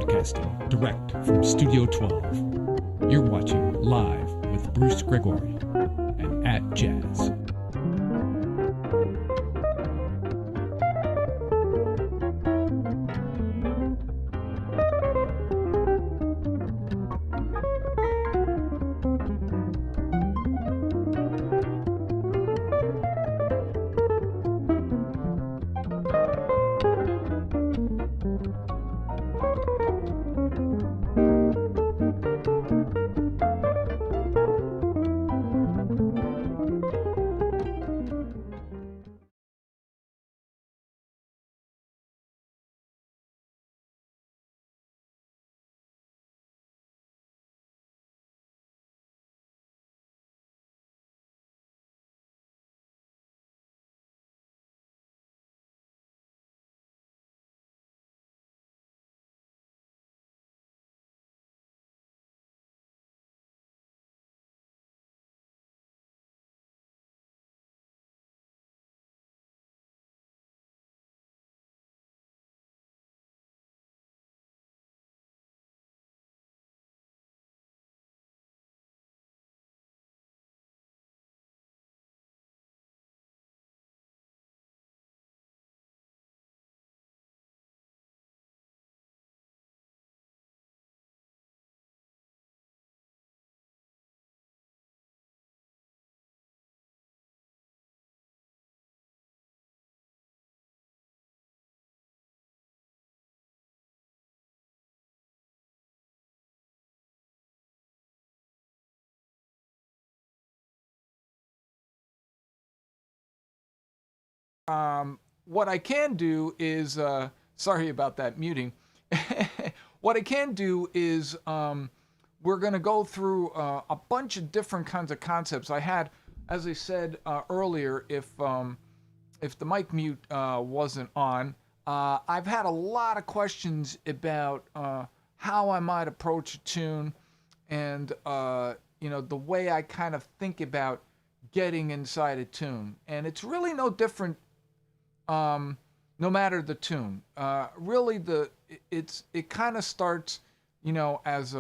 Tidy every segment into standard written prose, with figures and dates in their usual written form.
Broadcasting direct from Studio 12. You're watching Live with Bruce Gregory and at Jazz. What I can do is, sorry about that muting. What I can do is, we're going to go through a bunch of different kinds of concepts. I had, as I said earlier, if the mic mute wasn't on, I've had a lot of questions about how I might approach a tune, and the way I kind of think about getting inside a tune, and it's really no different. No matter the tune, really it kind of starts, as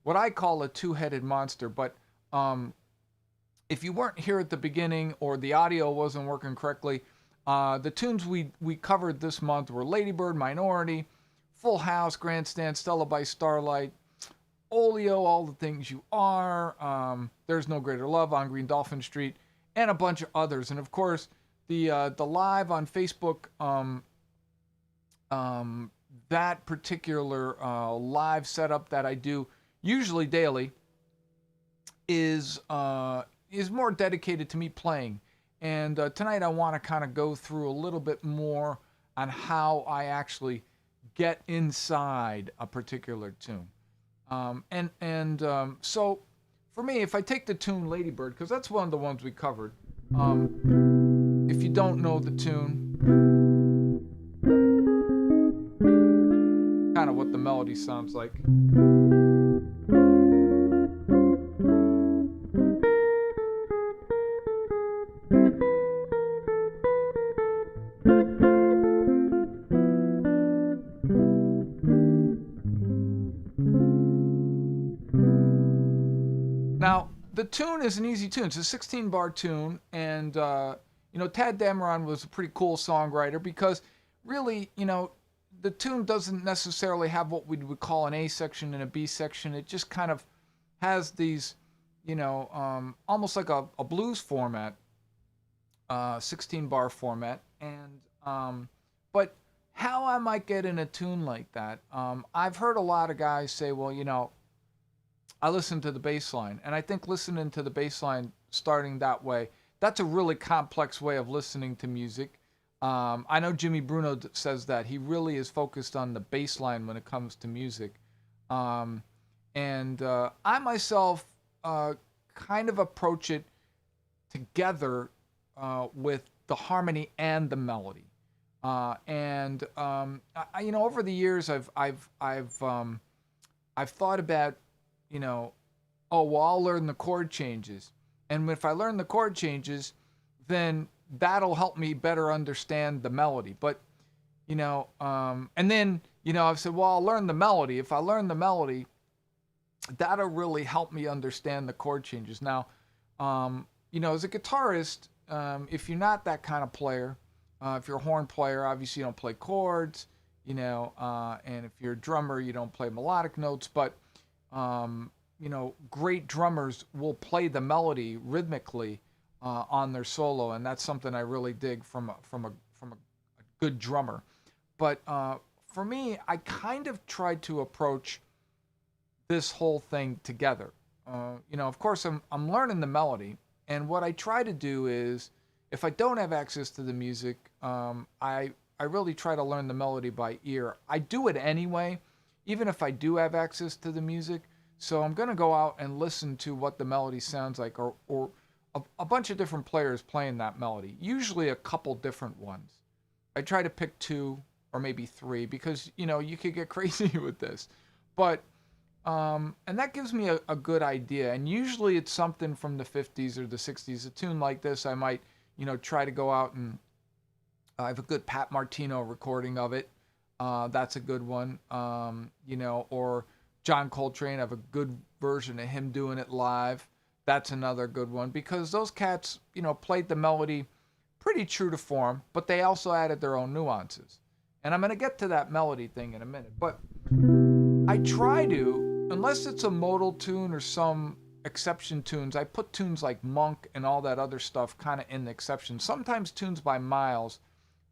what I call a two-headed monster. But if you weren't here at the beginning or the audio wasn't working correctly, the tunes we covered this month were Ladybird, Minority, Full House, Grantstand, Stella by Starlight, Olio, All the Things You Are, There's No Greater Love, On Green Dolphin Street, and a bunch of others. And of course, the live on Facebook, that particular live setup that I do usually daily is more dedicated to me playing. And tonight I want to kind of go through a little bit more on how I actually get inside a particular tune. So for me, if I take the tune Ladybird, because that's one of the ones we covered. If you don't know the tune, kind of what the melody sounds like. Now, the tune is an easy tune. It's a 16-bar tune, and Tad Dameron was a pretty cool songwriter because really, the tune doesn't necessarily have what we would call an A section and a B section. It just kind of has these, almost like a blues format, 16-bar format. And but how I might get in a tune like that, I've heard a lot of guys say, well, I listen to the bass line, and I think listening to the bass line starting that way, that's a really complex way of listening to music. I know Jimmy Bruno says that he really is focused on the bass line when it comes to music. I myself kind of approach it together with the harmony and the melody. Over the years, I've thought about, I'll learn the chord changes. And if I learn the chord changes, then that'll help me better understand the melody. But And then, I've said, well, I'll learn the melody. If I learn the melody, that'll really help me understand the chord changes. Now, as a guitarist, if you're not that kind of player, if you're a horn player, obviously you don't play chords, and if you're a drummer, you don't play melodic notes. But, great drummers will play the melody rhythmically on their solo, and that's something I really dig from a good drummer. But for me, I kind of tried to approach this whole thing together. Of course, I'm learning the melody, and what I try to do is, if I don't have access to the music, I really try to learn the melody by ear. I do it anyway, even if I do have access to the music. So I'm gonna go out and listen to what the melody sounds like, or a bunch of different players playing that melody. Usually a couple different ones. I try to pick two or maybe three because you could get crazy with this, but and that gives me a good idea. And usually it's something from the 50s or the 60s. A tune like this, I might try to go out and I have a good Pat Martino recording of it. That's a good one. Or John Coltrane. I have a good version of him doing it live. That's another good one because those cats, played the melody pretty true to form, but they also added their own nuances. And I'm going to get to that melody thing in a minute. But I try to, unless it's a modal tune or some exception tunes, I put tunes like Monk and all that other stuff kind of in the exception. Sometimes tunes by Miles,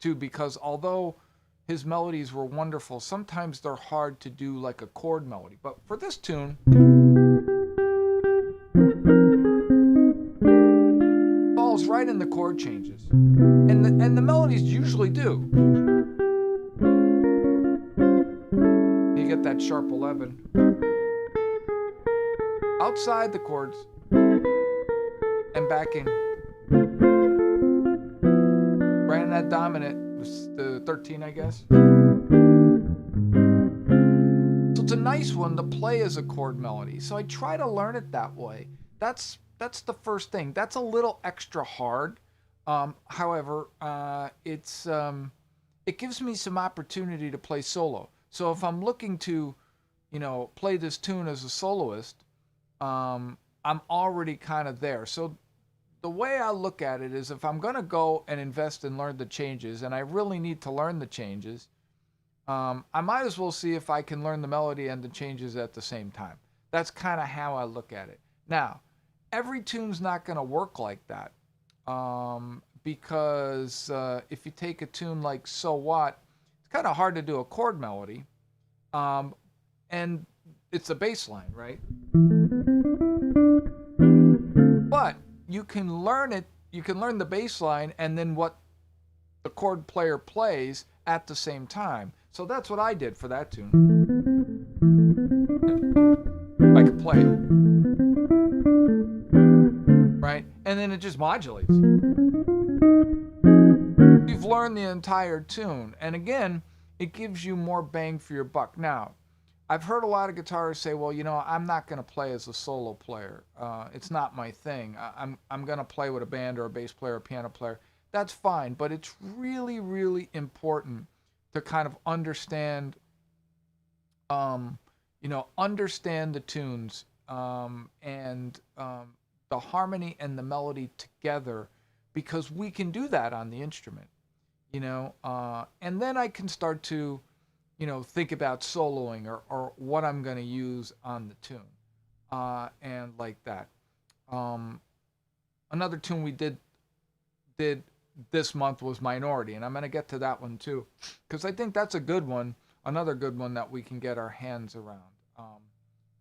too, because although his melodies were wonderful, sometimes they're hard to do like a chord melody. But for this tune, it falls right in the chord changes. And the melodies usually do. You get that sharp 11. Outside the chords and back in. Right in that dominant, the 13, I guess. So it's a nice one to play as a chord melody. So I try to learn it that way. That's the first thing. That's a little extra hard. However, it gives me some opportunity to play solo. So if I'm looking to, play this tune as a soloist, I'm already kind of there. So the way I look at it is if I'm going to go and invest and learn the changes, and I really need to learn the changes, I might as well see if I can learn the melody and the changes at the same time. That's kind of how I look at it. Now, every tune's not going to work like that. Because if you take a tune like So What, it's kind of hard to do a chord melody. And it's a bass line, right? But you can learn it, you can learn the bass line and then what the chord player plays at the same time. So that's what I did for that tune. I could play it, right? And then it just modulates. You've learned the entire tune. And again, it gives you more bang for your buck. Now, I've heard a lot of guitarists say, well, I'm not going to play as a solo player. It's not my thing. I'm going to play with a band or a bass player or a piano player. That's fine, but it's really, really important to kind of understand, understand the tunes and the harmony and the melody together, because we can do that on the instrument, and then I can start to, think about soloing or what I'm going to use on the tune, and like that. Another tune we did this month was Minority, and I'm going to get to that one too, because I think that's a good one, another good one that we can get our hands around.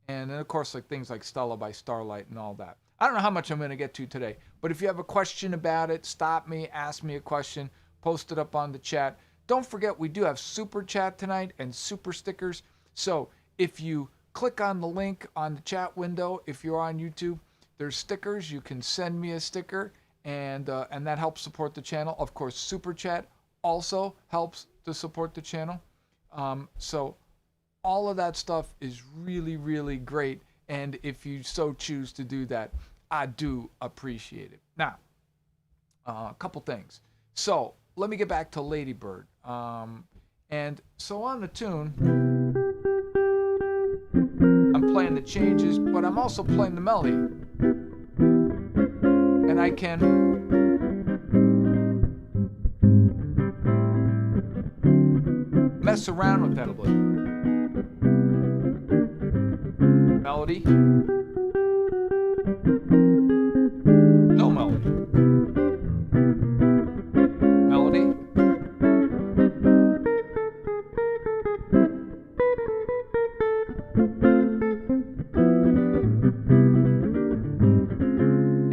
And then, of course, like things like Stella by Starlight and all that. I don't know how much I'm going to get to today, but if you have a question about it, stop me, ask me a question, post it up on the chat. Don't forget, we do have Super Chat tonight and Super Stickers. So if you click on the link on the chat window, if you're on YouTube, there's stickers. You can send me a sticker, and that helps support the channel. Of course, Super Chat also helps to support the channel. So all of that stuff is really, really great. And if you so choose to do that, I do appreciate it. Now, a couple things. So let me get back to Ladybird. And so on the tune, I'm playing the changes, but I'm also playing the melody. And I can mess around with that a little. Melody. No melody. Melody.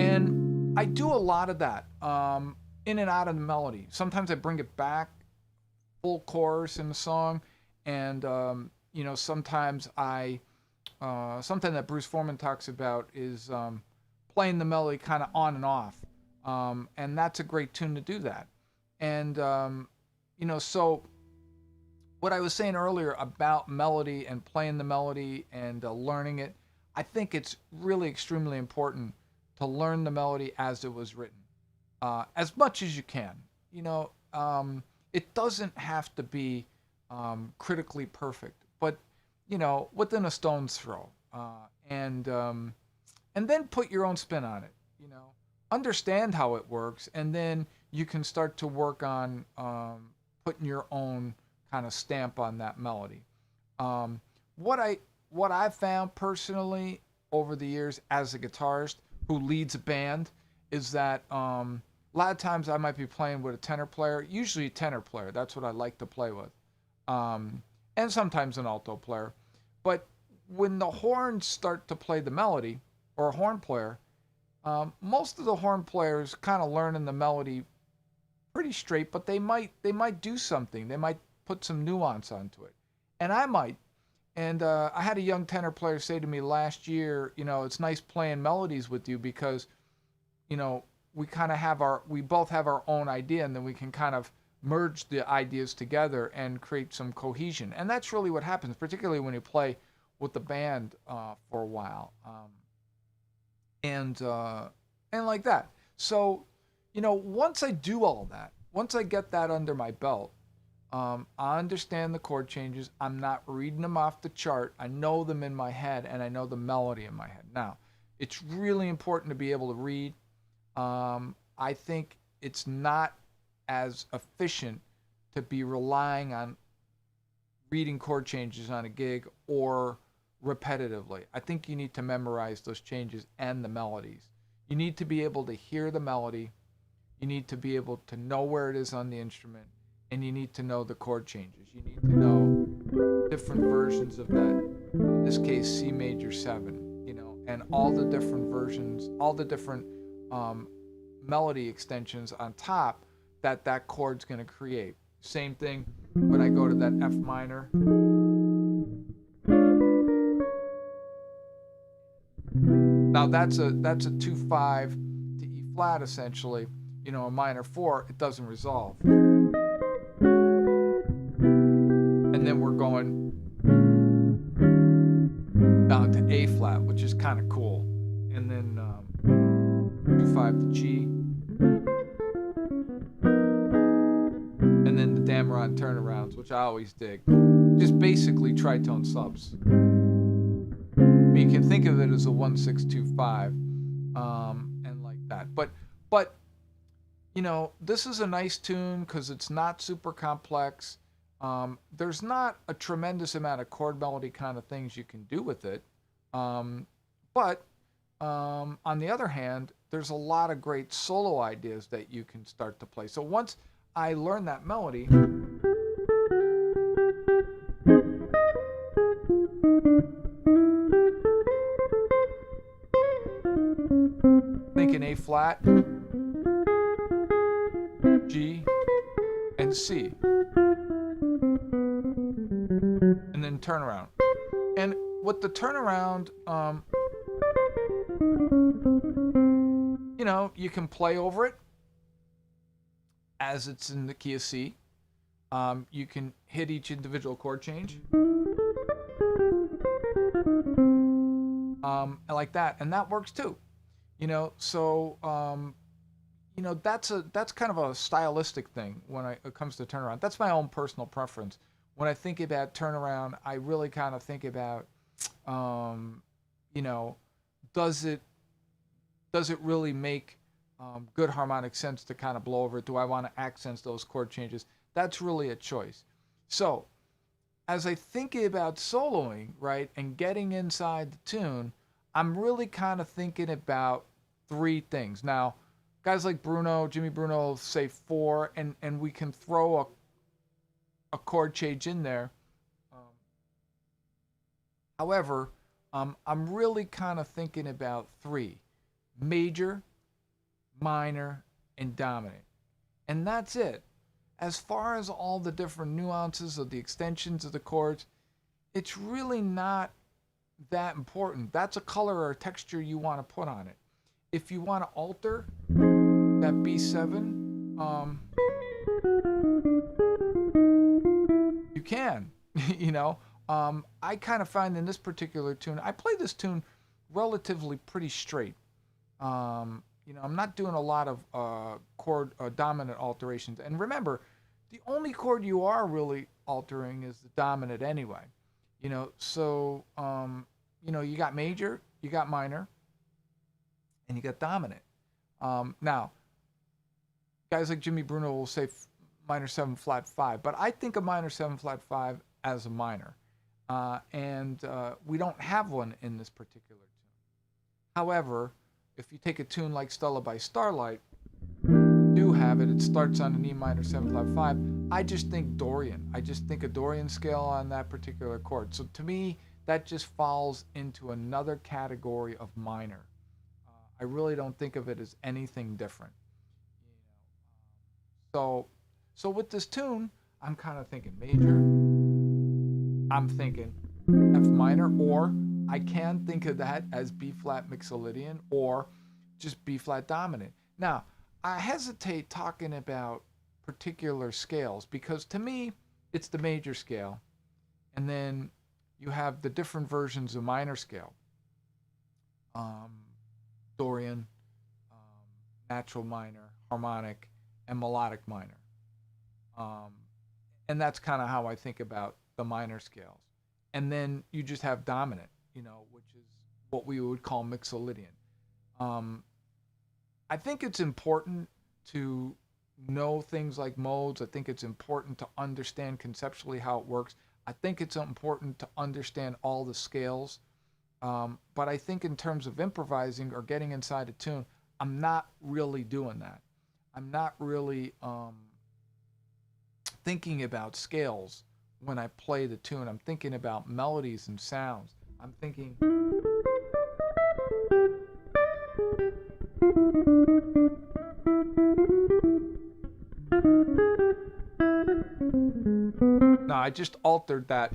And I do a lot of that, in and out of the melody. Sometimes I bring it back, full chorus in the song, and sometimes something that Bruce Forman talks about is playing the melody kind of on and off, and that's a great tune to do that. And so what I was saying earlier about melody and playing the melody and learning it, I think it's really extremely important to learn the melody as it was written, as much as you can. It doesn't have to be critically perfect, but within a stone's throw, and then put your own spin on it. Understand how it works, and then you can start to work on putting your own kind of stamp on that melody. What I've found personally over the years as a guitarist who leads a band is that a lot of times I might be playing with a tenor player, usually a tenor player. That's what I like to play with, and sometimes an alto player. But when the horns start to play the melody, or a horn player, most of the horn players kind of learning the melody pretty straight, but they might do something. They might put some nuance onto it, and I might. And I had a young tenor player say to me last year, it's nice playing melodies with you because, we kind of we both have our own idea, and then we can kind of merge the ideas together and create some cohesion. And that's really what happens, particularly when you play with the band for a while, and like that. So, once I do all that, once I get that under my belt, I understand the chord changes. I'm not reading them off the chart. I know them in my head, and I know the melody in my head. Now, it's really important to be able to read. I think it's not as efficient to be relying on reading chord changes on a gig or repetitively. I think you need to memorize those changes and the melodies. You need to be able to hear the melody. You need to be able to know where it is on the instrument, and you need to know the chord changes. You need to know different versions of that, in this case C major 7, and all the different versions, all the different melody extensions on top that chord's going to create. Same thing when I go to that F minor. Now that's a 2/5 to E flat essentially, a minor 4, it doesn't resolve. And then we're going down to A flat, which is kind of cool. And then 2/5 to G. And then the Dameron turnarounds, which I always dig. Just basically tritone subs. You can think of it as a 1-6-2-5, and like that. But this is a nice tune because it's not super complex. There's not a tremendous amount of chord melody kind of things you can do with it. But on the other hand, there's a lot of great solo ideas that you can start to play. So once I learn that melody, thinking A flat, G, and C, and then turnaround. And with the turnaround, you can play over it as it's in the key of C. You can hit each individual chord change, like that, and that works too. So that's kind of a stylistic thing when it comes to turnaround. That's my own personal preference. When I think about turnaround, I really kind of think about, um, you know, does it does it really make good harmonic sense to kind of blow over it? Do I want to accent those chord changes? That's really a choice. So as I think about soloing, right, and getting inside the tune, I'm really kind of thinking about three things. Now, guys like Jimmy Bruno, say four, and we can throw a chord change in there. Um, However, I'm really kind of thinking about three: major, minor, and dominant. And that's it. As far as all the different nuances of the extensions of the chords, it's really not that important. That's a color or a texture you want to put on it. If you want to alter that B7, you can. you know, I kind of find in this particular tune, I play this tune relatively pretty straight. I'm not doing a lot of chord dominant alterations. And remember, the only chord you are really altering is the dominant anyway. You got major, you got minor, and you got dominant. Now, guys like Jimmy Bruno will say minor 7 flat 5, but I think of minor 7 flat 5 as a minor. And we don't have one in this particular tune. However, if you take a tune like Stella by Starlight, you do have it. It starts on an E minor 7 flat 5. I just think Dorian. I just think a Dorian scale on that particular chord. So to me, that just falls into another category of minor. I really don't think of it as anything different. So with this tune, I'm kind of thinking major. I'm thinking F minor, or I can think of that as B flat mixolydian or just B flat dominant. Now, I hesitate talking about particular scales because to me, it's the major scale. And then you have the different versions of minor scale. Dorian, natural minor, harmonic, and melodic minor. Um, and that's kind of how I think about the minor scales. And then you just have dominant, which is what we would call mixolydian. I think it's important to know things like modes. I think it's important to understand conceptually how it works. I think it's important to understand all the scales. But I think in terms of improvising or getting inside a tune, I'm not really doing that. I'm not really thinking about scales when I play the tune. I'm thinking about melodies and sounds. I'm thinking. No, I just altered that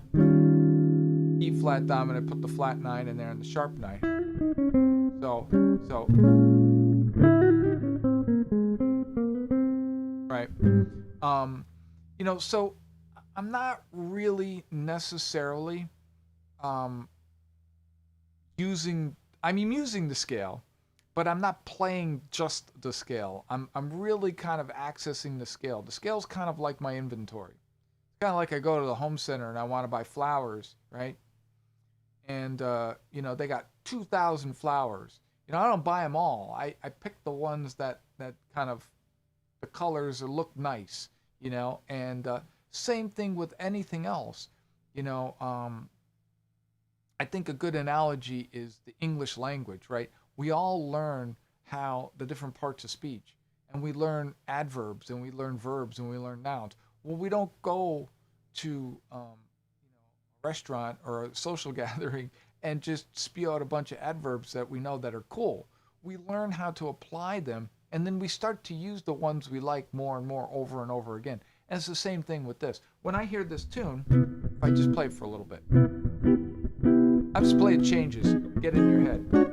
E flat dominant, put the flat 9 in there and the sharp 9. So, right. So I'm not really necessarily using the scale, but I'm not playing just the scale. I'm really kind of accessing the scale. The scale's kind of like my inventory. It's kind of like I go to the home center and I want to buy flowers, right? And they got 2,000 flowers. I don't buy them all. I pick the ones that kind of the colors look nice, and same thing with anything else. I think a good analogy is the English language, right? We all learn how the different parts of speech, and we learn adverbs, and we learn verbs, and we learn nouns. Well, we don't go to a restaurant or a social gathering and just spew out a bunch of adverbs that we know that are cool. We learn how to apply them, and then we start to use the ones we like more and more over and over again. And it's the same thing with this. When I hear this tune, if I just play it for a little bit, I just play it changes. Get in your head.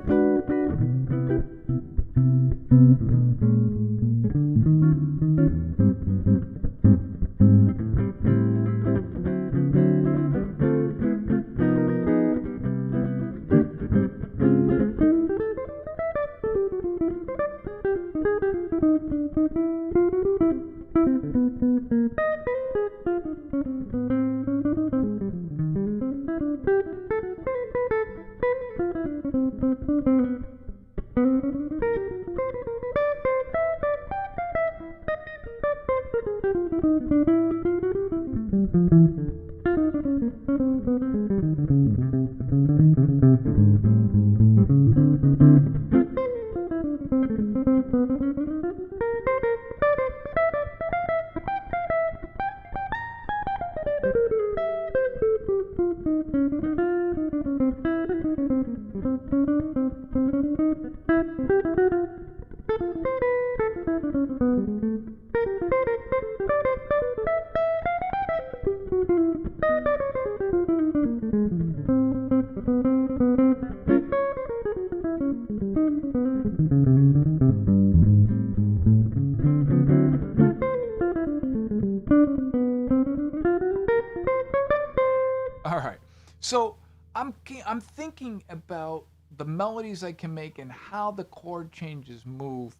All right. So I'm thinking about the melodies I can make and how the chord changes move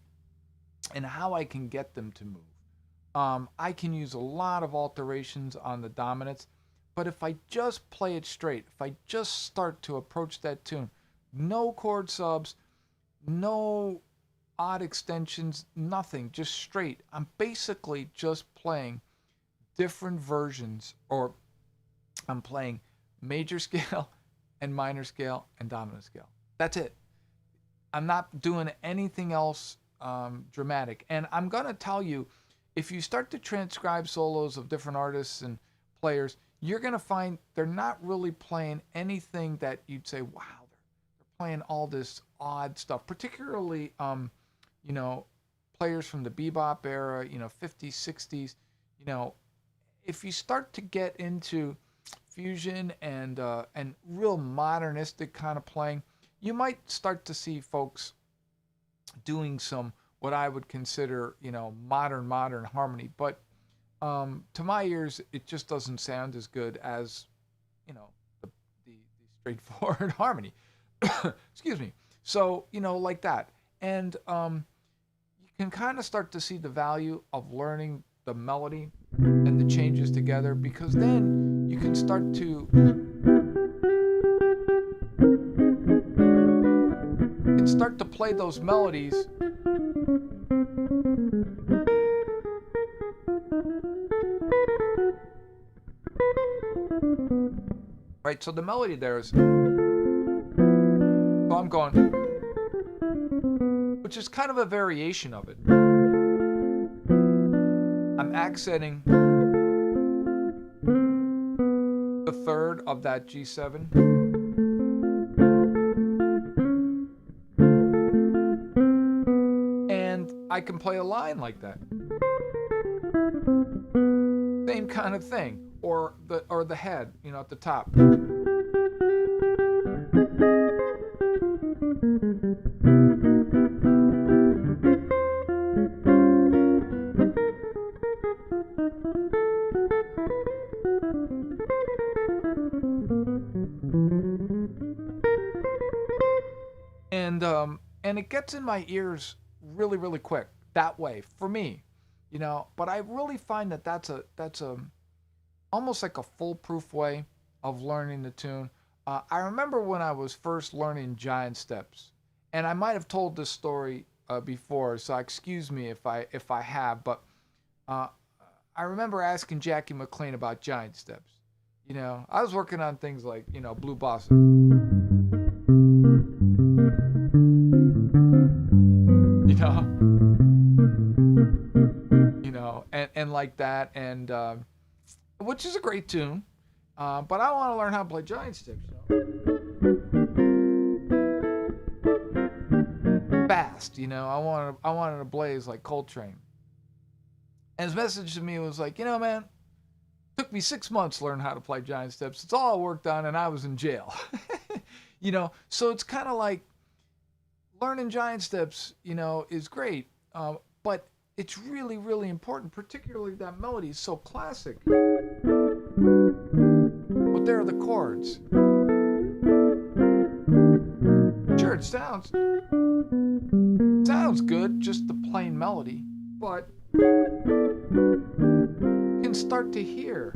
and how I can get them to move. I can use a lot of alterations on the dominants, but if I just play it straight, if I just start to approach that tune, no chord subs, no odd extensions, nothing, just straight. I'm basically just playing different versions, or I'm playing major scale and minor scale and dominant scale. That's it. I'm not doing anything else dramatic. And I'm going to tell you, if you start to transcribe solos of different artists and players, you're going to find they're not really playing anything that you'd say, wow, they're playing all this odd stuff, particularly, players from the bebop era, 50s, 60s. If you start to get into fusion and real modernistic kind of playing, you might start to see folks doing some what I would consider, modern harmony. But to my ears, it just doesn't sound as good as, the straightforward harmony. Excuse me. So, like that. And you can kind of start to see the value of learning the melody and the changes together, because then you can start to play those melodies right. So the melody there is, so I'm going, which is kind of a variation of it. I'm accenting the third of that G7. And I can play a line like that. Same kind of thing. Or the head, at the top. And it gets in my ears really, really quick that way for me, But I really find that that's a almost like a foolproof way of learning the tune. I remember when I was first learning giant steps, and I might have told this story before, so excuse me if I have, but I remember asking Jackie McLean about giant steps. I was working on things like, Blue Bossa. And like that, and which is a great tune, but I want to learn how to play giant steps. Fast, I wanted to blaze like Coltrane. And his message to me was like, man, took me 6 months to learn how to play giant steps. It's all I worked on, and I was in jail. So it's kind of like learning giant steps, is great, but it's really, really important, particularly that melody is so classic. But there are the chords. Sure, it sounds good, just the plain melody, but can start to hear.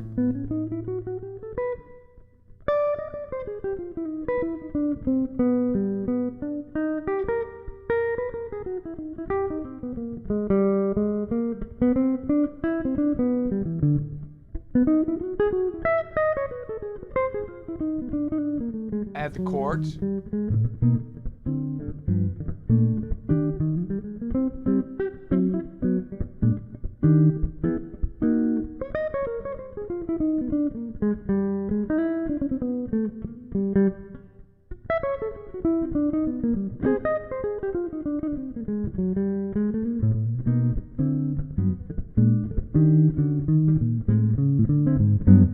Add the chords.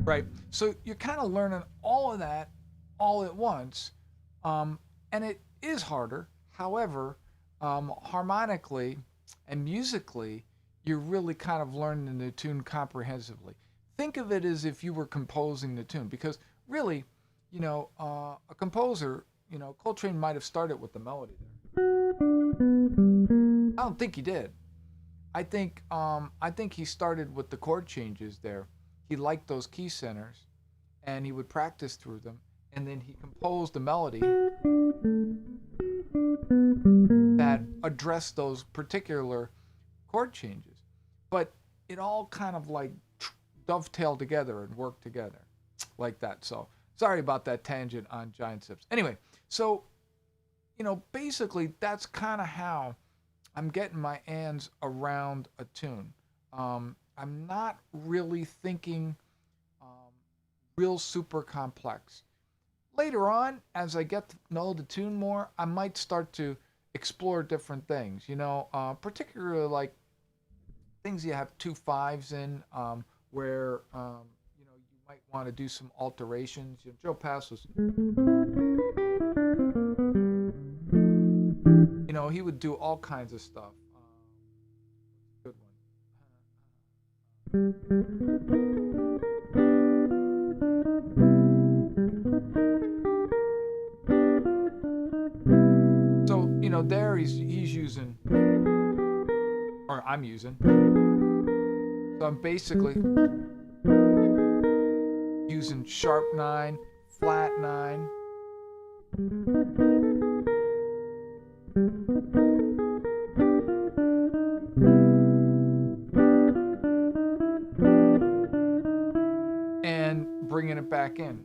Right. So you're kind of learning all of that all at once. And it is harder. However, harmonically and musically, you're really kind of learning the tune comprehensively. Think of it as if you were composing the tune, because really, a composer, Coltrane might have started with the melody there. I don't think he did. I think he started with the chord changes there. He liked those key centers, and he would practice through them, and then he composed a melody that addressed those particular chord changes. But it all kind of like dovetailed together and worked together like that. So sorry about that tangent on Giant Sips. Anyway, so basically that's kind of how I'm getting my hands around a tune. I'm not really thinking real super complex. Later on, as I get to know the tune more, I might start to explore different things, particularly like things you have 2 5s in, where you might want to do some alterations. Joe Pass was, he would do all kinds of stuff. Good one. So there he's using, or I'm using. So I'm basically using sharp 9, flat 9. And bringing it back in.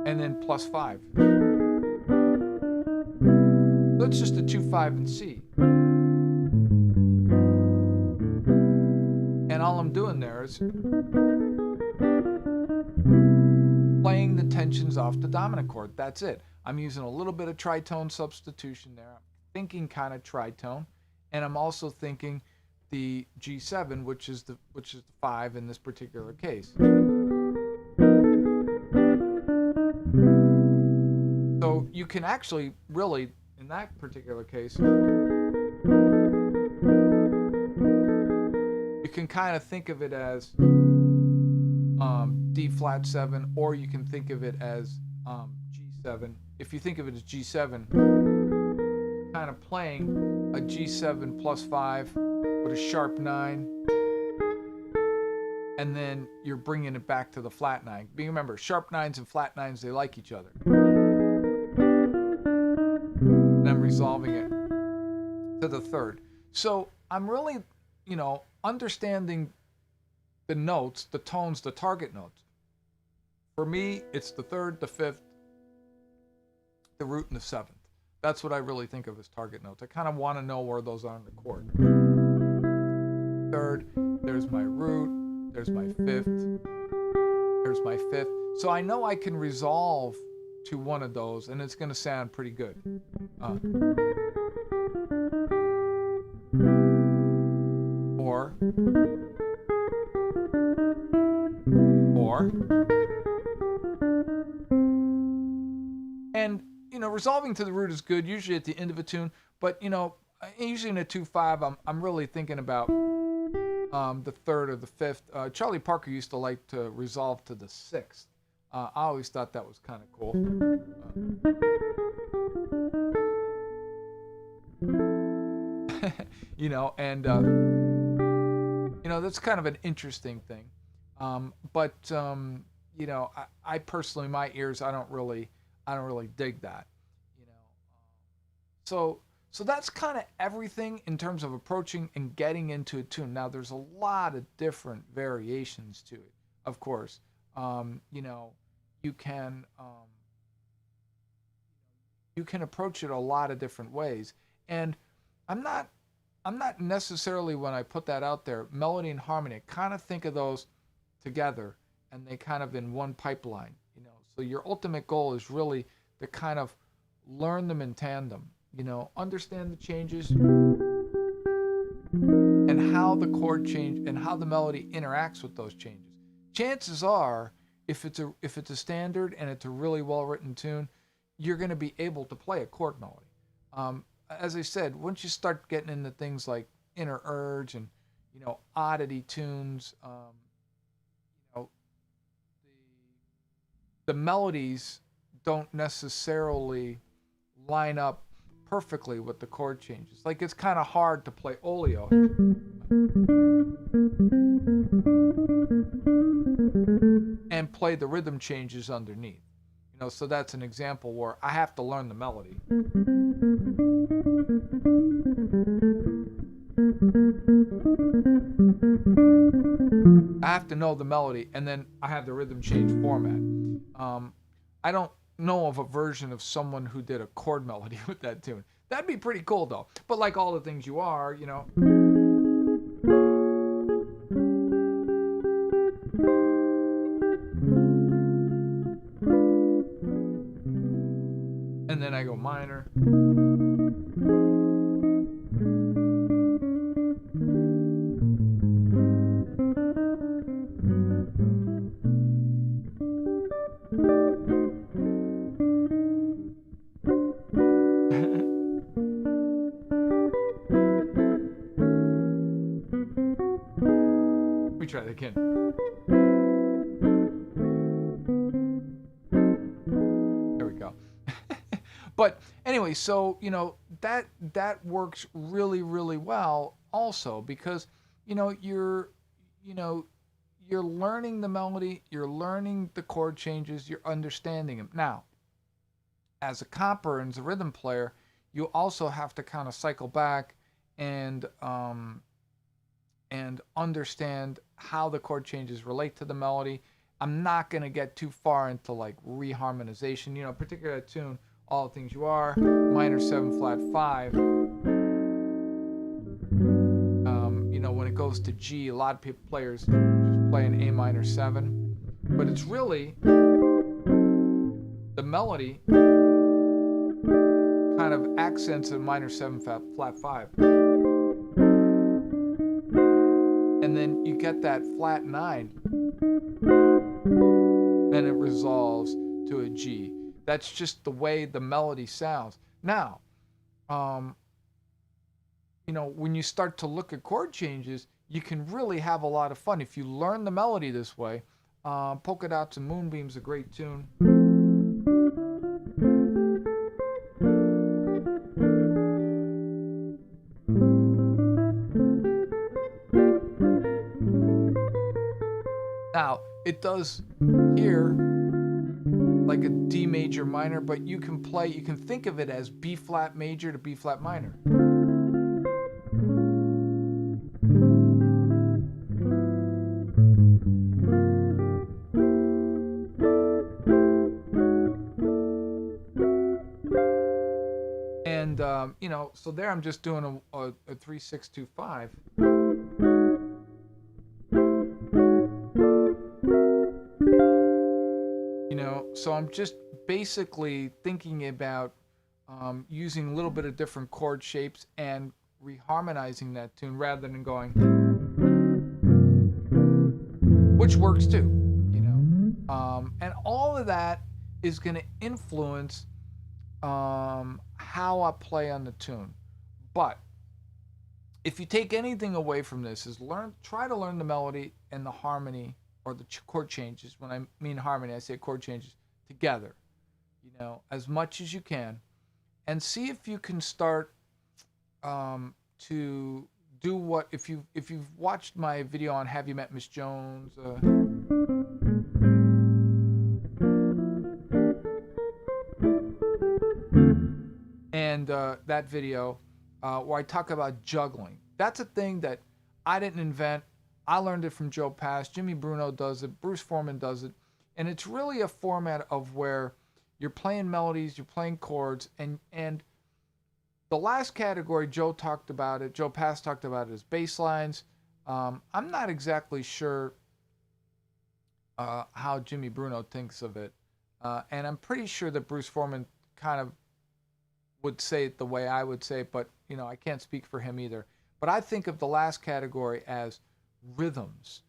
And then +5. So it's just a 2 5 in C. And all I'm doing there is playing the tensions off the dominant chord. That's it. I'm using a little bit of tritone substitution there. I'm thinking kind of tritone, and I'm also thinking the G7, which is the 5 in this particular case. So you can actually really, in that particular case, you can kind of think of it as D flat 7, or you can think of it as G7. If you think of it as G7, you're kind of playing a G7 +5 with a sharp 9, and then you're bringing it back to the flat 9. Remember, sharp 9s and flat 9s, they like each other. And I'm resolving it to the 3rd. So I'm really, understanding the notes, the tones, the target notes. For me, it's the 3rd, the 5th, the root, and the 7th. That's what I really think of as target notes. I kind of want to know where those are in the chord. 3rd, there's my root, there's my 5th, there's my 5th. So I know I can resolve to one of those, and it's going to sound pretty good. Or and resolving to the root is good usually at the end of a tune, but usually in a 2 5 I'm really thinking about the 3rd or the 5th. Charlie Parker used to like to resolve to the 6th. I always thought that was kind of cool. And That's kind of an interesting thing. But I personally, my ears, I don't really dig that. You know, so so that's kind of everything in terms of approaching and getting into a tune. Now, there's a lot of different variations to it, of course. You know, you can you can approach it a lot of different ways, and I'm not I'm not necessarily, when I put that out there, melody and harmony. I kind of think of those together, and they kind of in one pipeline. So your ultimate goal is really to kind of learn them in tandem. Understand the changes and how the chord change and how the melody interacts with those changes. Chances are, if it's a standard and it's a really well written tune, you're going to be able to play a chord melody. As I said, once you start getting into things like inner urge and oddity tunes, you know the melodies don't necessarily line up perfectly with the chord changes. Like, it's kind of hard to play oleo and play the rhythm changes underneath. So that's an example where I have to learn the melody. I have to know the melody, and then I have the rhythm change format. I don't know of a version of someone who did a chord melody with that tune. That'd be pretty cool, though. But like all the things you are. And then I go minor. Let me try that again. There we go. But anyway, so that works really, really well also, because you're learning the melody, you're learning the chord changes, you're understanding them. Now, as a comper and as a rhythm player, you also have to kind of cycle back and understand how the chord changes relate to the melody. I'm not going to get too far into like reharmonization. Particularly a tune, All the Things You Are, minor 7 flat 5. When it goes to G, a lot of players just play an A minor 7, but it's really the melody kind of accents a minor 7 flat 5. And then you get that flat 9, and it resolves to a G. That's just the way the melody sounds. Now, when you start to look at chord changes, you can really have a lot of fun if you learn the melody this way. Polka Dots and Moonbeam's a great tune. Now, it does here like a D major minor, but you can think of it as B flat major to B flat minor. And so there I'm just doing a 3-6-2-5. So I'm just basically thinking about using a little bit of different chord shapes and reharmonizing that tune rather than going, which works too. And all of that is going to influence how I play on the tune. But if you take anything away from this, is try to learn the melody and the harmony, or the chord changes. When I mean harmony, I say chord changes together, as much as you can, and see if you can start to do what if you've watched my video on Have You Met Miss Jones, and that video where I talk about juggling. That's a thing that I didn't invent. I learned it from Joe Pass. Jimmy Bruno does it. Bruce Foreman does it. And it's really a format of where you're playing melodies, you're playing chords, and the last category Joe talked about it, Joe Pass talked about it as bass lines. I'm not exactly sure how Jimmy Bruno thinks of it. And I'm pretty sure that Bruce Foreman kind of would say it the way I would say it, but I can't speak for him either. But I think of the last category as rhythms,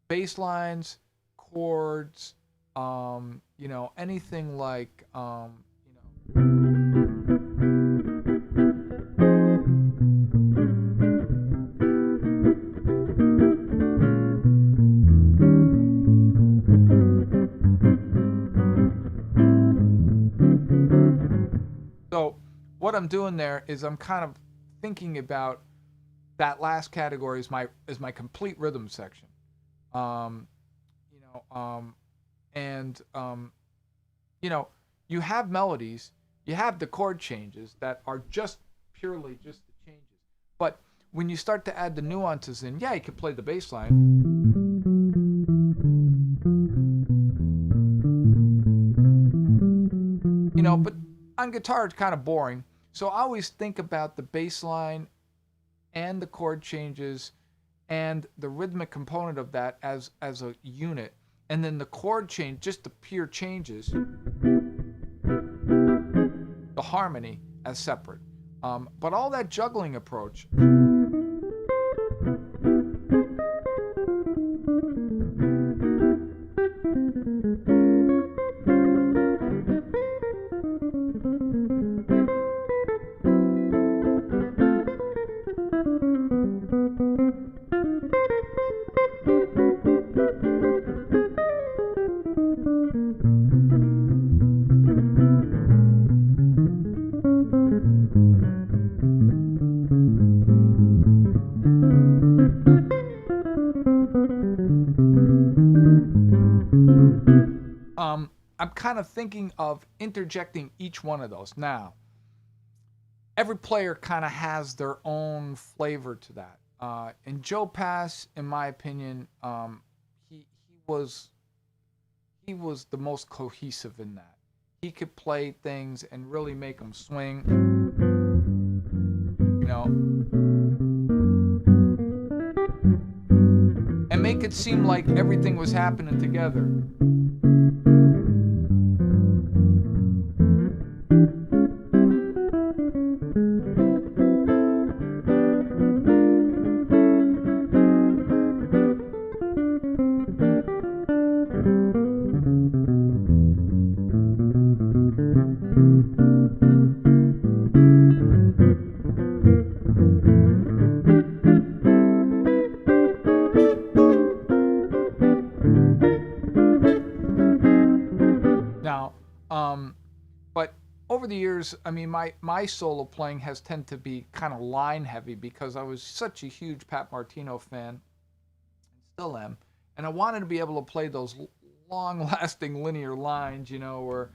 bass lines, chords, anything like, So what I'm doing there is I'm kind of thinking about that last category as my complete rhythm section. Um, you know, um, and you have melodies, you have the chord changes that are just purely just the changes. But when you start to add the nuances in, yeah, you can play the bass line. But on guitar it's kind of boring. So I always think about the bass line and the chord changes and the rhythmic component of that as a unit, and then the chord change, just the pure changes, the harmony as separate. But all that juggling approach. I'm kind of thinking of interjecting each one of those. Now, every player kind of has their own flavor to that. And Joe Pass, in my opinion, he was the most cohesive in that. He could play things and really make them swing. And make it seem like everything was happening together. Now, but over the years, I mean, my solo playing has tended to be kind of line heavy because I was such a huge Pat Martino fan, and still am, and I wanted to be able to play those long-lasting linear lines, where.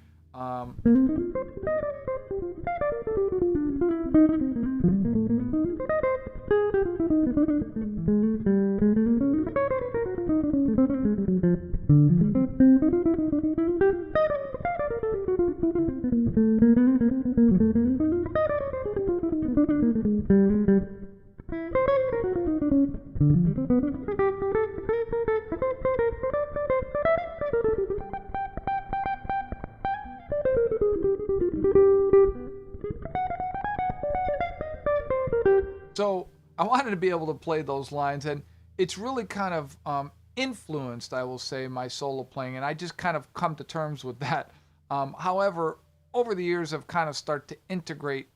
So I wanted to be able to play those lines, and it's really kind of influenced, I will say, my solo playing, and I just kind of come to terms with that. However, over the years, I've kind of started to integrate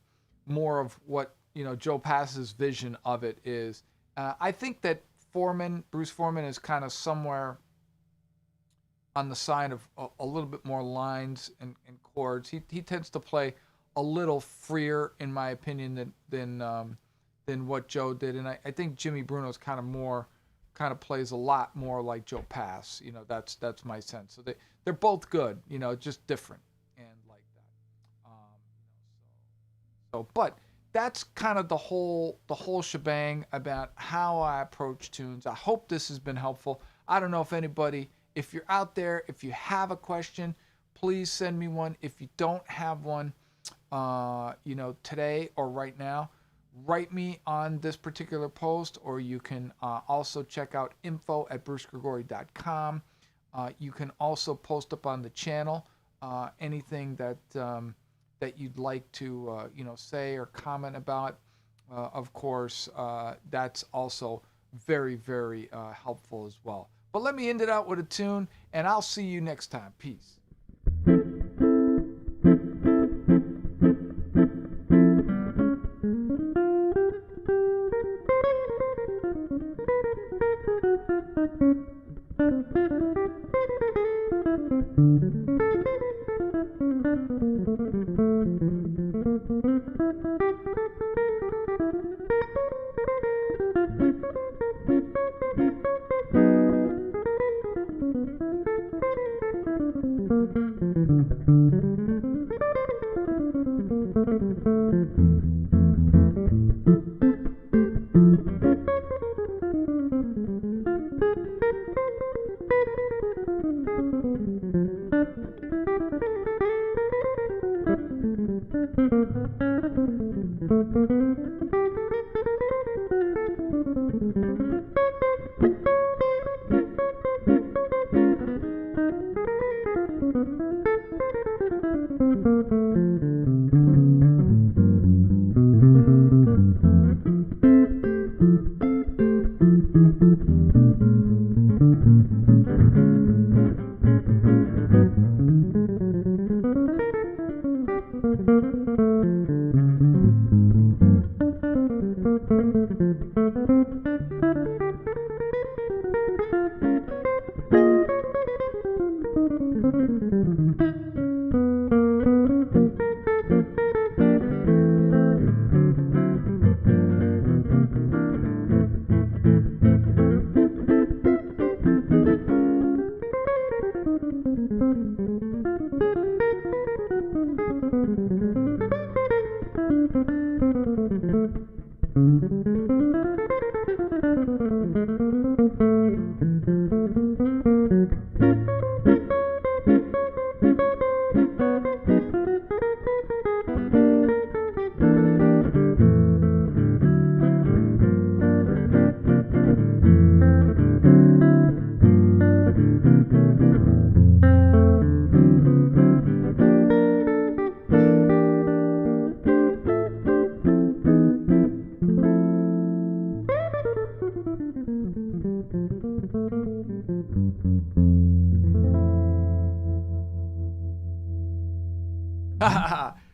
more of what Joe Pass's vision of it is. I think that Bruce Foreman, is kind of somewhere on the side of a little bit more lines and chords. He tends to play a little freer, in my opinion, than than what Joe did, and I think Jimmy Bruno's kind of plays a lot more like Joe Pass. That's my sense. So they're both good, just different and like that. But that's kind of the whole shebang about how I approach tunes. I hope this has been helpful. I don't know if you're out there, if you have a question, please send me one. If you don't have one, today or right now, write me on this particular post, or you can also check out info@brucegregory.com. You can also post up on the channel anything that you'd like to say or comment about. Of course, that's also very, very helpful as well. But let me end it out with a tune, and I'll see you next time. Peace.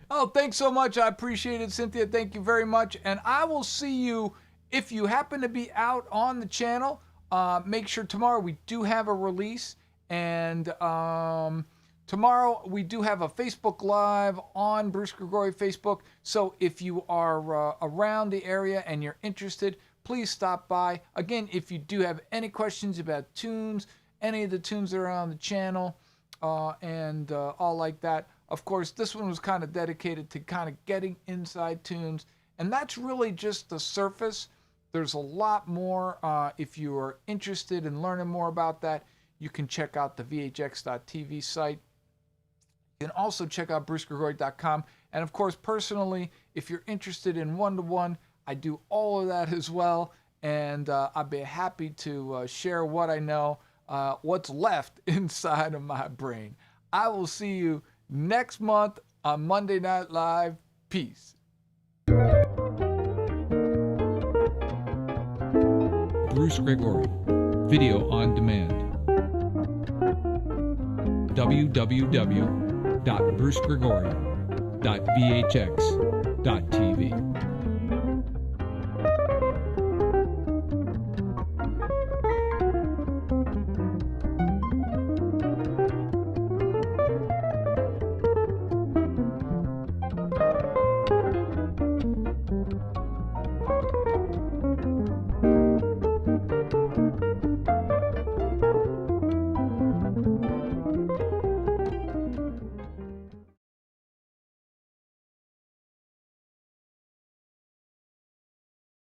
Oh, thanks so much. I appreciate it, Cynthia. Thank you very much. And I will see you if you happen to be out on the channel. Make sure tomorrow we do have a release. And tomorrow we do have a Facebook Live on Bruce Gregory Facebook. So if you are around the area and you're interested, please stop by. Again, if you do have any questions about tunes, any of the tunes that are on the channel, and all like that. Of course, this one was kind of dedicated to kind of getting inside tunes, and that's really just the surface. There's a lot more. If you are interested in learning more about that, you can check out the vhx.tv site. You can also check out brucegregory.com. And of course, personally, if you're interested in one-to-one, I do all of that as well. And I'd be happy to share what I know, what's left inside of my brain. I will see you next month on Monday Night Live. Peace. Bruce Gregory, video on demand. www.brucegregory.vhx.tv